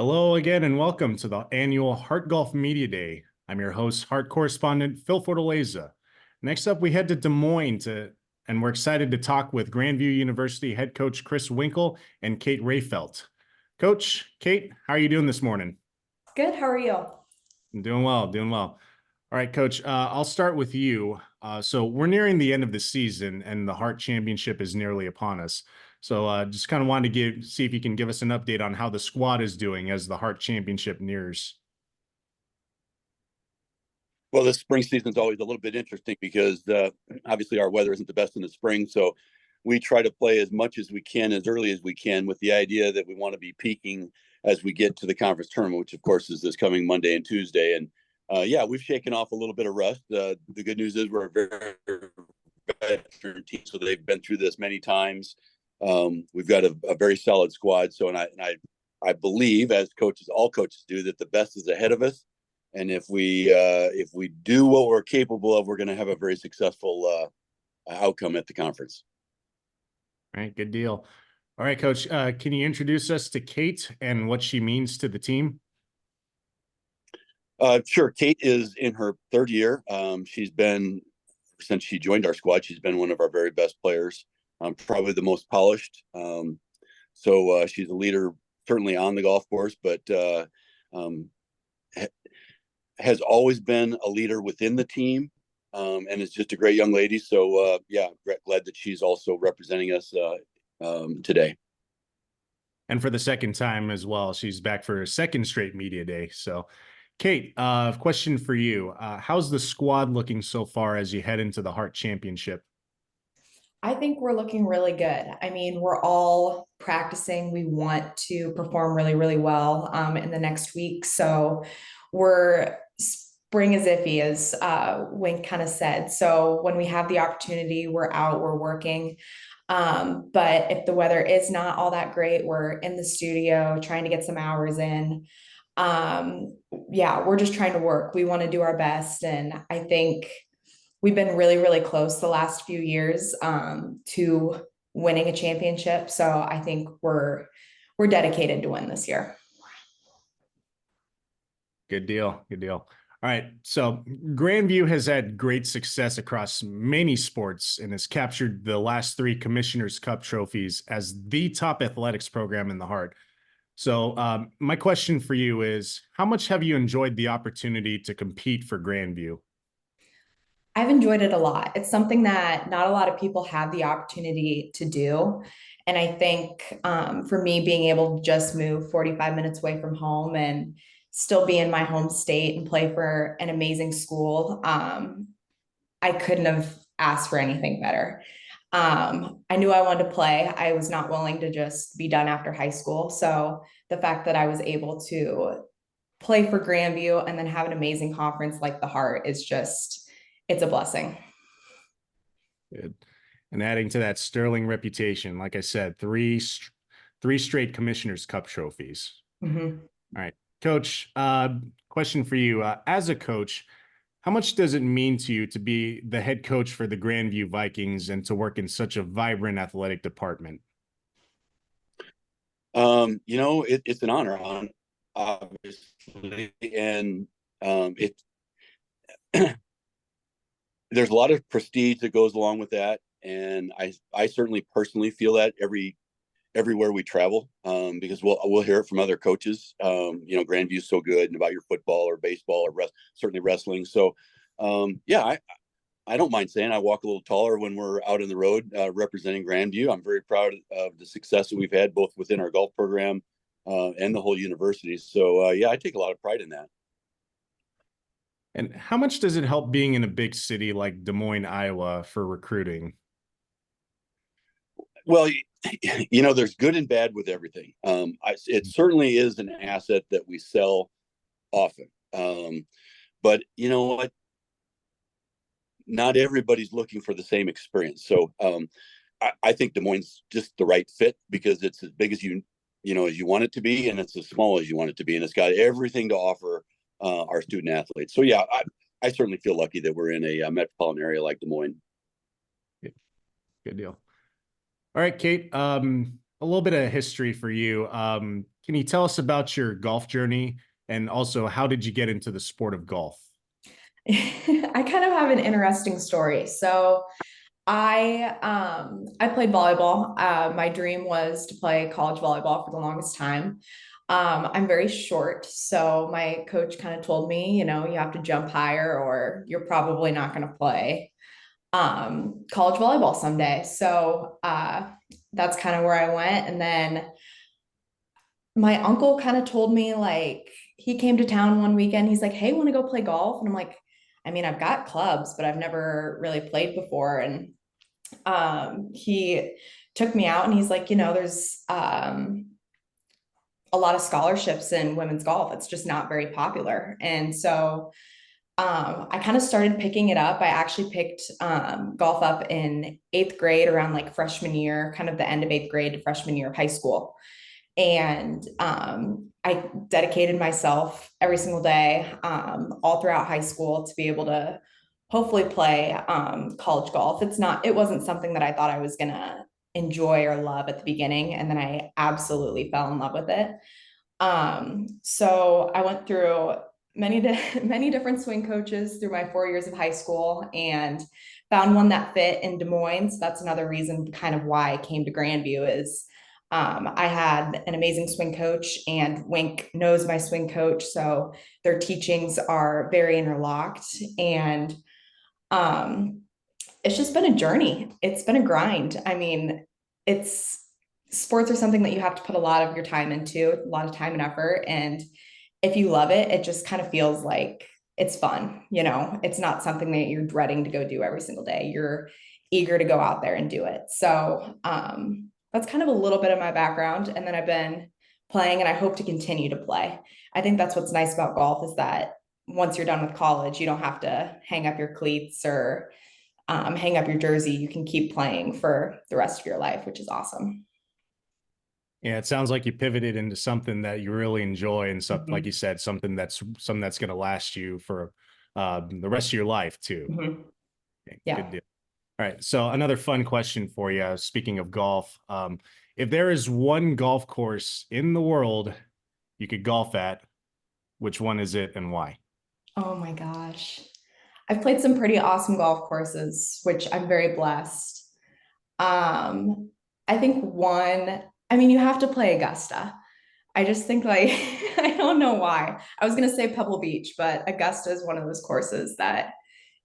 Hello again, and welcome to the annual Heart Golf Media Day. I'm your host, Heart correspondent Phil Fortaleza. Next up, we head to Des Moines and we're excited to talk with Grandview University head coach Chris Winkle and Kate Rayfelt. Coach, Kate, how are you doing this morning? Good. How are you? I'm doing well, doing well. All right, Coach, I'll start with you. So we're nearing the end of the season, and the Heart Championship is nearly upon us. So just kind of wanted to see if you can give us an update on how the squad is doing as the Heart Championship nears. Well, this spring season is always a little bit interesting because obviously our weather isn't the best in the spring. So we try to play as much as we can, as early as we can, with the idea that we want to be peaking as we get to the conference tournament, which of course is this coming Monday and Tuesday. And yeah, we've shaken off a little bit of rust. The good news is we're a very veteran team, so they've been through this many times. We've got a very solid squad. So, I believe, as coaches, all coaches do, that the best is ahead of us. And if we do what we're capable of, we're going to have a very successful outcome at the conference. All right, good deal. All right, Coach, can you introduce us to Kate and what she means to the team? Sure. Kate is in her third year. She's been, since she joined our squad, she's been one of our very best players, probably the most polished. So she's a leader, certainly on the golf course, but has always been a leader within the team, and is just a great young lady. So yeah, glad that she's also representing us today. And for the second time as well, she's back for a second straight media day. So, Kate, question for you. How's the squad looking so far as you head into the Heart Championship? I think we're looking really good. I mean, we're all practicing. We want to perform really, really well in the next week. So we're spring is iffy, as Wink kind of said. So when we have the opportunity, we're out, we're working. But if the weather is not all that great, we're in the studio trying to get some hours in. Yeah, we're just trying to work. We want to do our best. And I think we've been really, really close the last few years to winning a championship. So I think we're dedicated to win this year. Good deal. Good deal. All right. So Grandview has had great success across many sports and has captured the last three Commissioner's Cup trophies as the top athletics program in the Heart. So my question for you is, how much have you enjoyed the opportunity to compete for Grandview? I've enjoyed it a lot. It's something that not a lot of people have the opportunity to do. And I think for me, being able to just move 45 minutes away from home and still be in my home state and play for an amazing school, I couldn't have asked for anything better. I knew I wanted to play. I was not willing to just be done after high school. So the fact that I was able to play for Grandview and then have an amazing conference like the Heart is just, it's a blessing. Good. And adding to that sterling reputation, like I said, three straight Commissioner's Cup trophies. Mm-hmm. All right, Coach, question for you. As a coach, how much does it mean to you to be the head coach for the Grandview Vikings and to work in such a vibrant athletic department? It's an honor, obviously, and it there's a lot of prestige that goes along with that, and I certainly personally feel that everywhere we travel, because we'll hear it from other coaches. Grandview's so good, and about your football or baseball or certainly wrestling. So, yeah, I don't mind saying I walk a little taller when we're out on the road representing Grandview. I'm very proud of the success that we've had both within our golf program and the whole university. So, yeah, I take a lot of pride in that. And how much does it help being in a big city like Des Moines, Iowa for recruiting? Well, there's good and bad with everything. It certainly is an asset that we sell often. But you know what? Not everybody's looking for the same experience. So I think Des Moines just the right fit because it's as big as as you want it to be, and it's as small as you want it to be, and it's got everything to offer our student athletes. So yeah, I certainly feel lucky that we're in a metropolitan area like Des Moines. Good deal. All right, Kate. A little bit of history for you. can you tell us about your golf journey? And also, how did you get into the sport of golf? I kind of have an interesting story. So I played volleyball. My dream was to play college volleyball for the longest time. I'm very short, so my coach kind of told me, you know, you have to jump higher or you're probably not going to play college volleyball someday. So that's kind of where I went. And then my uncle kind of told me, like, he came to town one weekend. He's like, "Hey, want to go play golf?" And I'm like, I mean, I've got clubs, but I've never really played before. And he took me out and he's like, you know, there's a lot of scholarships in women's golf. It's just not very popular. And so I kind of started picking it up. I actually picked golf up in eighth grade, around like freshman year, kind of the end of eighth grade to freshman year of high school. And I dedicated myself every single day, all throughout high school, to be able to hopefully play college golf. It wasn't something that I thought I was gonna enjoy or love at the beginning, and then I absolutely fell in love with it. So I went through many different swing coaches through my 4 years of high school, and found one that fit in Des Moines. So that's another reason kind of why I came to Grandview is I had an amazing swing coach, and Wink knows my swing coach. So their teachings are very interlocked. And um, it's just been a journey. It's been a grind. I mean, it's sports are something that you have to put a lot of your time into, a lot of time and effort. And if you love it, it just kind of feels like it's fun. You know, it's not something that you're dreading to go do every single day. You're eager to go out there and do it. So that's kind of a little bit of my background. And then I've been playing, and I hope to continue to play. I think that's what's nice about golf, is that once you're done with college, you don't have to hang up your cleats or hang up your jersey. You can keep playing for the rest of your life, which is awesome. Yeah, it sounds like you pivoted into something that you really enjoy, and something, like Mhm. you said, something that's going to last you for the rest of your life too. Mhm. Okay, good Yeah. deal. All right. So another fun question for you. Speaking of golf, if there is one golf course in the world you could golf at, which one is it and why? Oh my gosh. I've played some pretty awesome golf courses, which I'm very blessed. Um, I think one, I mean, you have to play Augusta. I just think, like, I don't know why. I was gonna say Pebble Beach, but Augusta is one of those courses that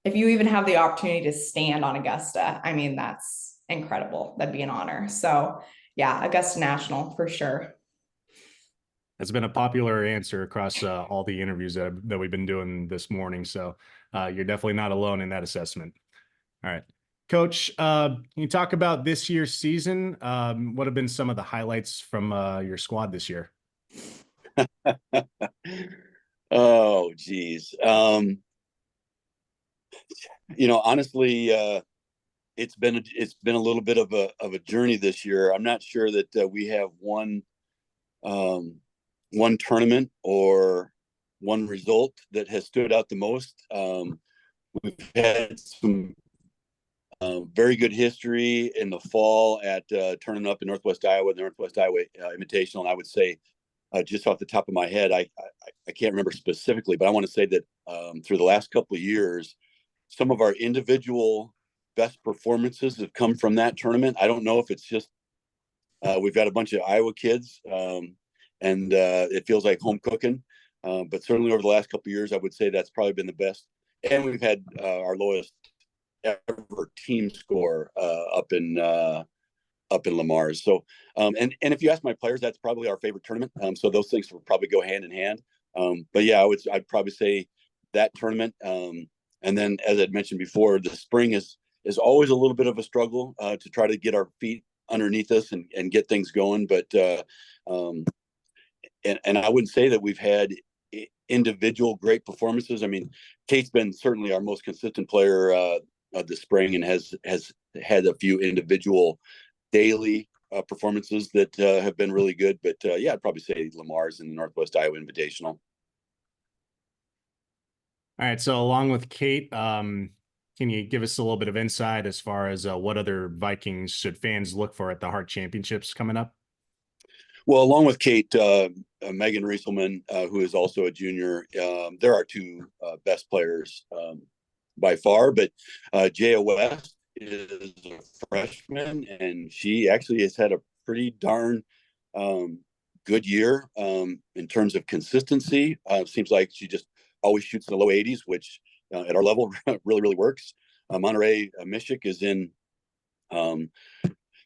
if you even have the opportunity to stand on Augusta, I mean, that's incredible. That'd be an honor. So yeah, Augusta National for sure. That's been a popular answer across all the interviews that we've been doing this morning. So you're definitely not alone in that assessment. All right. Coach, can you talk about this year's season? What have been some of the highlights from your squad this year? Oh, geez. Honestly, it's been a little bit of a journey this year. I'm not sure that we have um, one tournament or one result that has stood out the most. We've had some very good history in the fall at turning up in Northwest Iowa, the Northwest Iowa Invitational. And I would say, just off the top of my head, I can't remember specifically, but I want to say that through the last couple of years, some of our individual best performances have come from that tournament. I don't know if it's just we've got a bunch of Iowa kids, and it feels like home cooking. But certainly over the last couple of years, I would say that's probably been the best. And we've had our lowest ever team score up in Lamar's. So, and if you ask my players, that's probably our favorite tournament. So those things will probably go hand in hand. But yeah, I'd probably say that tournament. And then, as I'd mentioned before, the spring is always a little bit of a struggle to try to get our feet underneath us and get things going. But and I wouldn't say that we've had individual great performances. I mean, Kate's been certainly our most consistent player of the spring, and has had a few individual daily performances that have been really good. But yeah, I'd probably say Lamar's and the Northwest Iowa Invitational. All right. So along with Kate, can you give us a little bit of insight as far as what other Vikings should fans look for at the Hart Championships coming up? Well, along with Kate, Megan Rieselman, who is also a junior, there are two best players by far, but Jaya West is a freshman, and she actually has had a pretty darn good year in terms of consistency. Seems like she just always shoots in the low 80s, which at our level really, really works. Monterey Mishik is in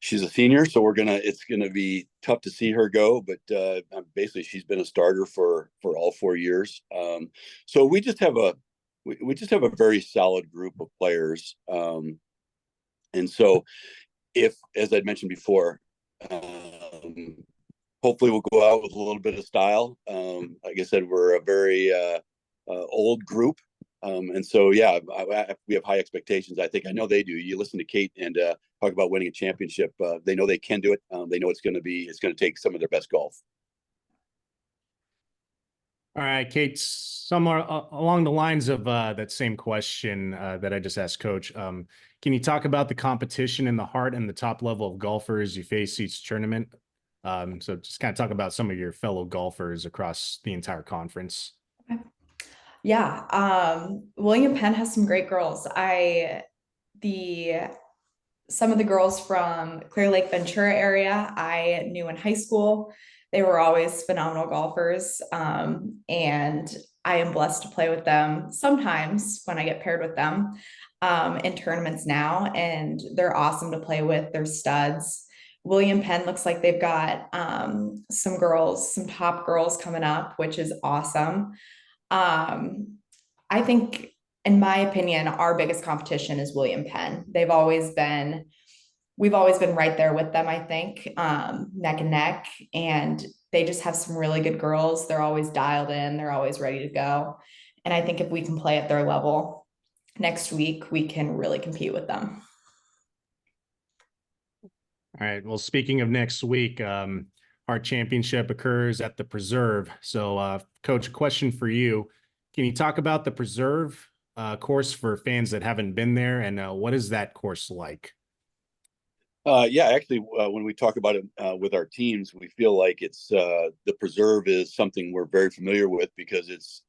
she's a senior, so it's gonna be tough to see her go, but basically she's been a starter for all 4 years. So we just have a very solid group of players. And so if, as I'd mentioned before, hopefully we'll go out with a little bit of style. Like I said, we're a very old group. And so, yeah, we have high expectations. I know they do. You listen to Kate and talk about winning a championship. They know they can do it. They know it's going to take some of their best golf. All right, Kate, somewhere along the lines of that same question that I just asked Coach, can you talk about the competition in the heart and the top level of golfers you face each tournament? So just kind of talk about some of your fellow golfers across the entire conference. Okay. Yeah, William Penn has some great girls. Some of the girls from Clear Lake Ventura area I knew in high school. They were always phenomenal golfers. And I am blessed to play with them sometimes when I get paired with them in tournaments now. And they're awesome to play with. They're studs. William Penn looks like they've got some top girls coming up, which is awesome. I think, in my opinion, our biggest competition is William Penn. We've always been right there with them, I think, neck and neck. And they just have some really good girls. They're always dialed in. They're always ready to go. And I think if we can play at their level next week, we can really compete with them. All right. Well, speaking of next week, our championship occurs at the Preserve. So, Coach, question for you. Can you talk about the Preserve course for fans that haven't been there, and what is that course like? Yeah, actually, when we talk about it with our teams, we feel like it's the Preserve is something we're very familiar with because it's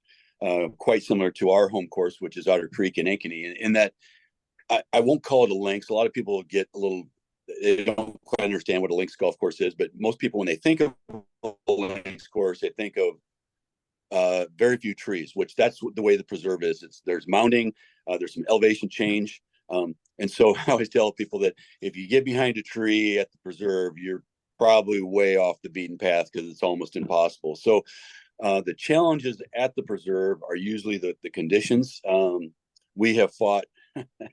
quite similar to our home course, which is Otter Creek in Ankeny. In that, I won't call it a links. A lot of people they don't quite understand what a links golf course is, but most people, when they think of a links course, they think of very few trees, which that's the way the Preserve is. There's mounding, there's some elevation change. And so I always tell people that if you get behind a tree at the Preserve, you're probably way off the beaten path because it's almost impossible. So the challenges at the Preserve are usually the conditions. We have fought,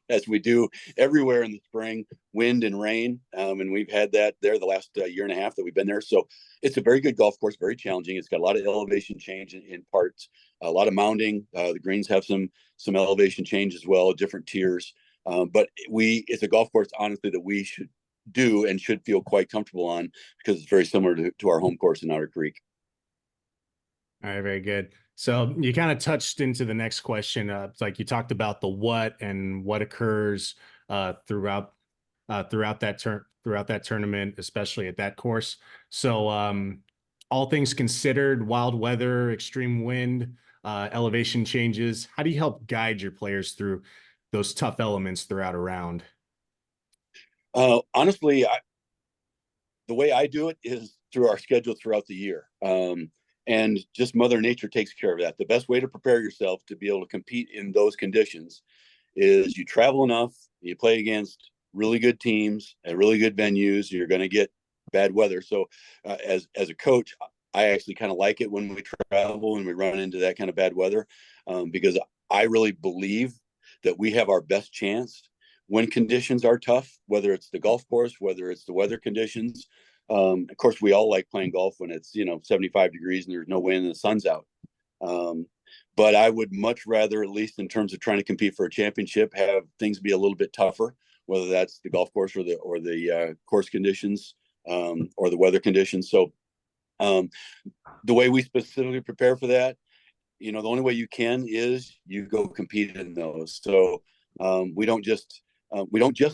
as we do everywhere in the spring, wind and rain. And we've had that there the last year and a half that we've been there. So it's a very good golf course, very challenging. It's got a lot of elevation change in parts, a lot of mounding. The greens have some elevation change as well, different tiers. But it's a golf course, honestly, that we should do and should feel quite comfortable on because it's very similar to our home course in Otter Creek. All right, very good. So you kind of touched into the next question. It's like you talked about the what and what occurs throughout that tournament, especially at that course. So all things considered, wild weather, extreme wind, elevation changes. How do you help guide your players through those tough elements throughout a round? Honestly, the way I do it is through our schedule throughout the year. And just Mother Nature takes care of that. The best way to prepare yourself to be able to compete in those conditions is you travel enough, you play against really good teams at really good venues, you're going to get bad weather. So as a coach, I actually kind of like it when we travel and we run into that kind of bad weather because I really believe that we have our best chance when conditions are tough, whether it's the golf course, whether it's the weather conditions. Of course, we all like playing golf when it's 75 degrees and there's no wind and the sun's out. But I would much rather, at least in terms of trying to compete for a championship, have things be a little bit tougher, whether that's the golf course or the course conditions or the weather conditions. So the way we specifically prepare for that, the only way you can is you go compete in those. So we don't just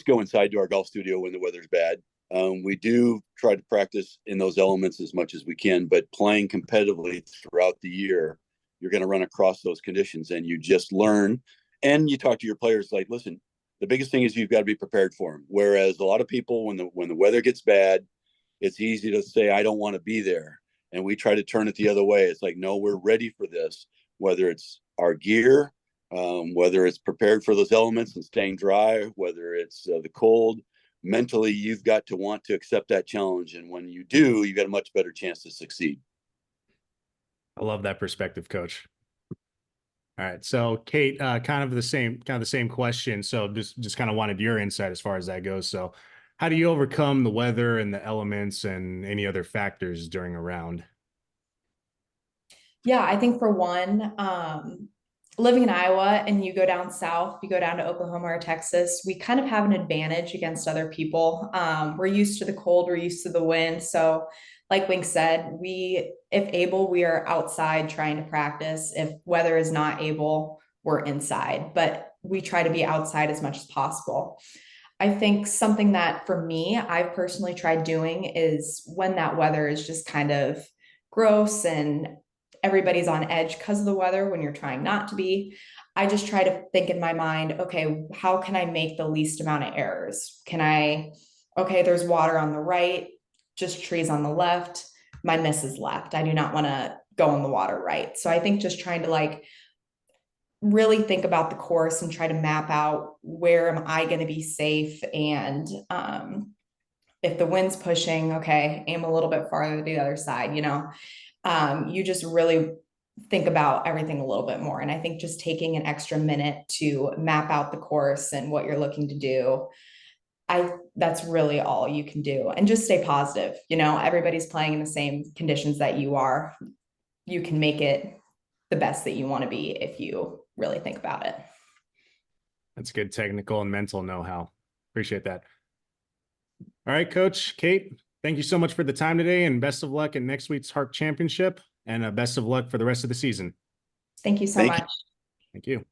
go inside to our golf studio when the weather's bad. We do try to practice in those elements as much as we can, but playing competitively throughout the year, you're going to run across those conditions, and you just learn. And you talk to your players like, listen, the biggest thing is you've got to be prepared for them. Whereas a lot of people, when the weather gets bad, it's easy to say, I don't want to be there. And we try to turn it the other way. It's like, no, we're ready for this, whether it's our gear, whether it's prepared for those elements and staying dry, whether it's the cold. Mentally, you've got to want to accept that challenge. And when you do, you got a much better chance to succeed. I love that perspective, Coach. All right. So Kate, kind of the same question. So just kind of wanted your insight as far as that goes. So how do you overcome the weather and the elements and any other factors during a round? Yeah, I think for one, living in Iowa and you go down south, you go down to Oklahoma or Texas, we kind of have an advantage against other people. We're used to the cold, we're used to the wind. So like Wink said, if able, we are outside trying to practice. If weather is not able, we're inside, but we try to be outside as much as possible. I think something that for me, I've personally tried doing is when that weather is just kind of gross and everybody's on edge because of the weather when you're trying not to be. I just try to think in my mind, okay, how can I make the least amount of errors? Okay, there's water on the right, just trees on the left. My miss is left. I do not want to go in the water right. So I think just trying to like really think about the course and try to map out where am I going to be safe, and if the wind's pushing, okay, aim a little bit farther to the other side, you just really think about everything a little bit more. And I think just taking an extra minute to map out the course and what you're looking to do, that's really all you can do. And just stay positive. Everybody's playing in the same conditions that you are. You can make it the best that you want to be if you really think about it. That's good technical and mental know-how. Appreciate that. All right, Coach, Kate, thank you so much for the time today, and best of luck in next week's Harp Championship, and best of luck for the rest of the season. Thank you so Thank you. much. Thank you.